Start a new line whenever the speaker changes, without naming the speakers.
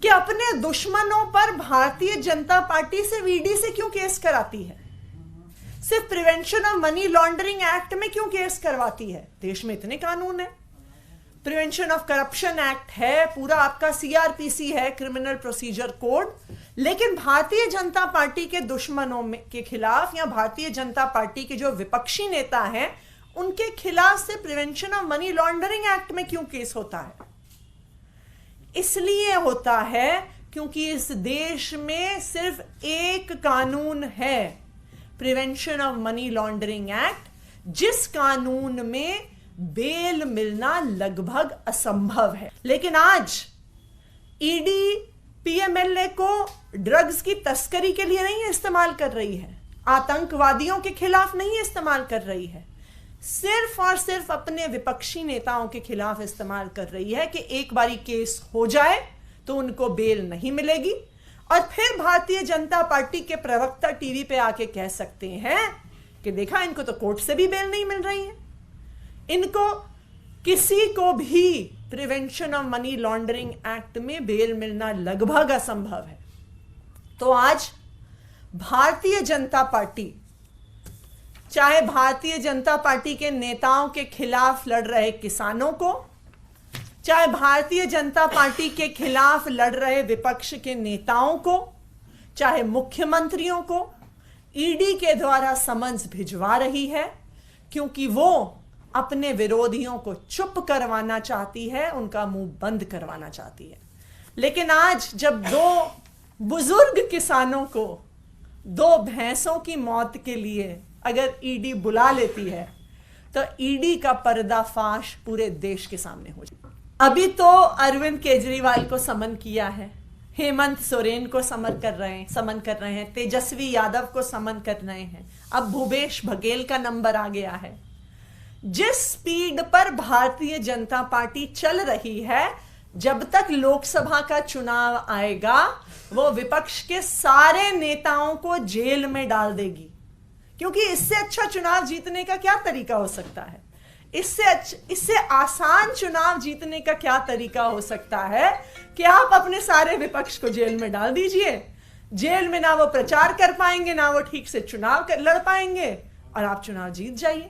कि अपने दुश्मनों पर भारतीय जनता पार्टी सिर्फ ईडी से क्यों केस कराती है, सिर्फ prevention of money laundering act में क्यों केस करवाती है। देश में इतने कानून है, प्रिवेंशन ऑफ करप्शन एक्ट है, पूरा आपका सीआरपीसी है, क्रिमिनल प्रोसीजर कोड, लेकिन भारतीय जनता पार्टी के दुश्मनों के खिलाफ या भारतीय जनता पार्टी के जो विपक्षी नेता हैं उनके खिलाफ से prevention of money laundering act में क्यों केस होता है। इसलिए होता है क्योंकि इस देश में सिर्फ एक कानून है, prevention of money laundering act, जिस कानून में बेल मिलना लगभग असंभव है। लेकिन आज ईडी पीएमएलए को ड्रग्स की तस्करी के लिए नहीं इस्तेमाल कर रही है, आतंकवादियों के खिलाफ नहीं इस्तेमाल कर रही है, सिर्फ और सिर्फ अपने विपक्षी नेताओं के खिलाफ इस्तेमाल कर रही है कि एक बारी केस हो जाए तो उनको बेल नहीं मिलेगी और फिर भारतीय जनता पार्टी के प्रवक्ता टीवी पे आके कह सकते हैं कि देखा, इनको तो कोर्ट से भी बेल नहीं मिल रही है, इनको किसी को भी prevention of money laundering act में बेल मिलना लगभग असंभव है। तो आज भारतीय जनता पार्टी, चाहे भारतीय जनता पार्टी के नेताओं के खिलाफ लड़ रहे किसानों को, चाहे भारतीय जनता पार्टी के खिलाफ लड़ रहे विपक्ष के नेताओं को, चाहे मुख्यमंत्रियों को, ईडी के द्वारा समन्स भिजवा रही है क्योंकि वो अपने विरोधियों को चुप करवाना चाहती है, उनका मुंह बंद करवाना चाहती है। लेकिन आज जब दो बुजुर्ग किसानों को 2 भैंसों की मौत के लिए अगर ईडी बुला लेती है तो ईडी का पर्दाफाश पूरे देश के सामने हो जाए। अभी तो अरविंद केजरीवाल को समन किया है, हेमंत सोरेन को समन कर रहे हैं, तेजस्वी यादव को समन कर रहे हैं, अब भूपेश बघेल का नंबर आ गया है। जिस स्पीड पर भारतीय जनता पार्टी चल रही है, जब तक लोकसभा का चुनाव आएगा वो विपक्ष के सारे नेताओं को जेल में डाल देगी, क्योंकि इससे अच्छा चुनाव जीतने का क्या तरीका हो सकता है, इससे आसान चुनाव जीतने का क्या तरीका हो सकता है कि आप अपने सारे विपक्ष को जेल में डाल दीजिए। जेल में ना वो प्रचार कर पाएंगे, ना वो ठीक से चुनाव लड़ पाएंगे और आप चुनाव जीत जाइए।